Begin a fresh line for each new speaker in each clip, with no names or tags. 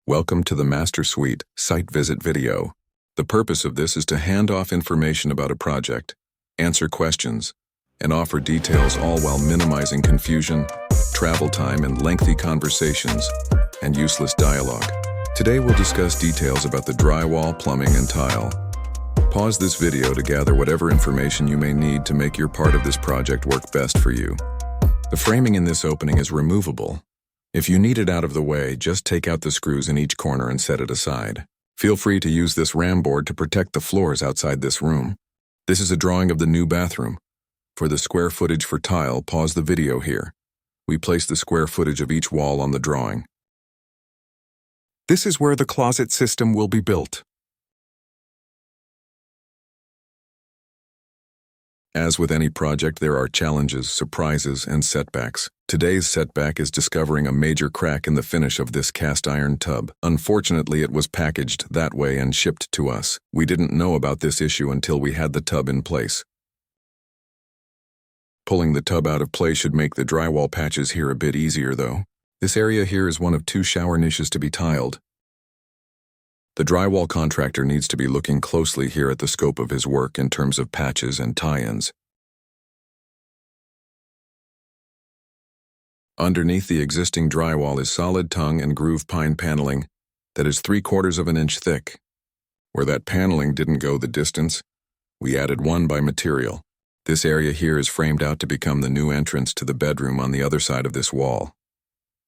Welcome to the Master Suite site visit video. The purpose of this is to hand off information about a project, answer questions, and offer details, all while minimizing confusion, travel time, and lengthy conversations, and useless dialogue. Today we'll discuss details about the drywall, plumbing, and tile. Pause this video to gather whatever information you may need to make your part of this project work best for you. The framing in this opening is removable. If you need it out of the way, just take out the screws in each corner and set it aside. Feel free to use this ram board to protect the floors outside this room. This is a drawing of the new bathroom. For the square footage for tile, pause the video here. We place the square footage of each wall on the drawing. This is where the closet system will be built. As with any project, there are challenges, surprises, and setbacks. Today's setback is discovering a major crack in the finish of this cast iron tub. Unfortunately, it was packaged that way and shipped to us. We didn't know about this issue until we had the tub in place. Pulling the tub out of place should make the drywall patches here a bit easier though. This area here is one of 2 shower niches to be tiled. The drywall contractor needs to be looking closely here at the scope of his work in terms of patches and tie-ins. Underneath the existing drywall is solid tongue and groove pine paneling that is 3/4 of an inch thick. Where that paneling didn't go the distance, we added 1 by material. This area here is framed out to become the new entrance to the bedroom on the other side of this wall.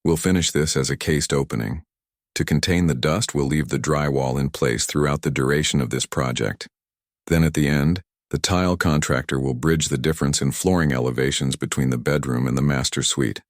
We'll finish this as a cased opening. To contain the dust, we'll leave the drywall in place throughout the duration of this project. Then at the end, the tile contractor will bridge the difference in flooring elevations between the bedroom and the master suite.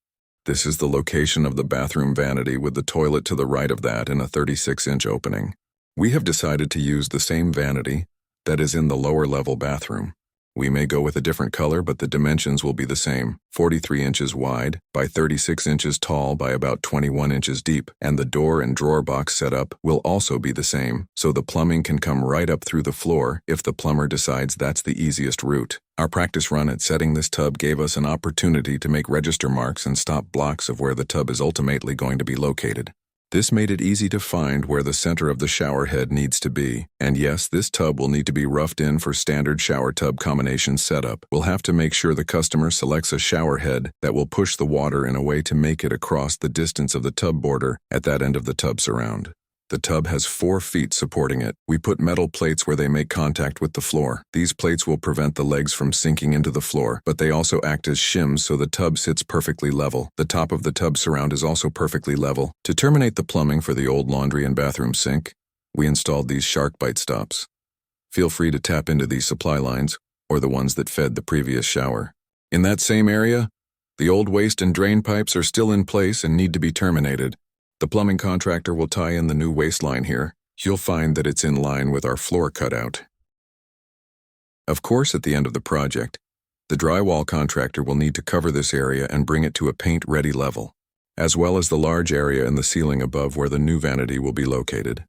This is the location of the bathroom vanity with the toilet to the right of that in a 36-inch opening. We have decided to use the same vanity that is in the lower level bathroom. We may go with a different color, but the dimensions will be the same, 43 inches wide by 36 inches tall by about 21 inches deep, and the door and drawer box setup will also be the same, so the plumbing can come right up through the floor if the plumber decides that's the easiest route. Our practice run at setting this tub gave us an opportunity to make register marks and stop blocks of where the tub is ultimately going to be located. This made it easy to find where the center of the shower head needs to be. And yes, this tub will need to be roughed in for standard shower tub combination setup. We'll have to make sure the customer selects a shower head that will push the water in a way to make it across the distance of the tub border at that end of the tub surround. The tub has 4 feet supporting it. We put metal plates where they make contact with the floor. These plates will prevent the legs from sinking into the floor, but they also act as shims so the tub sits perfectly level. The top of the tub surround is also perfectly level. To terminate the plumbing for the old laundry and bathroom sink, we installed these shark bite stops. Feel free to tap into these supply lines, or the ones that fed the previous shower. In that same area, the old waste and drain pipes are still in place and need to be terminated. The plumbing contractor will tie in the new waste line here. You'll find that it's in line with our floor cutout. Of course, at the end of the project, the drywall contractor will need to cover this area and bring it to a paint-ready level, as well as the large area in the ceiling above where the new vanity will be located.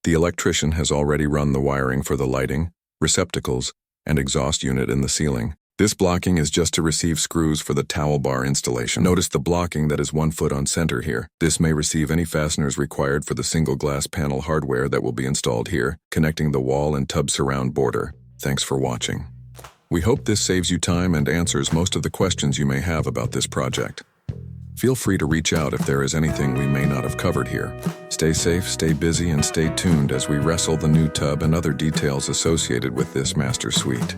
The electrician has already run the wiring for the lighting, receptacles, and exhaust unit in the ceiling. This blocking is just to receive screws for the towel bar installation. Notice the blocking that is 1 foot on center here. This may receive any fasteners required for the single glass panel hardware that will be installed here, connecting the wall and tub surround border. Thanks for watching. We hope this saves you time and answers most of the questions you may have about this project. Feel free to reach out if there is anything we may not have covered here. Stay safe, stay busy, and stay tuned as we wrestle the new tub and other details associated with this master suite.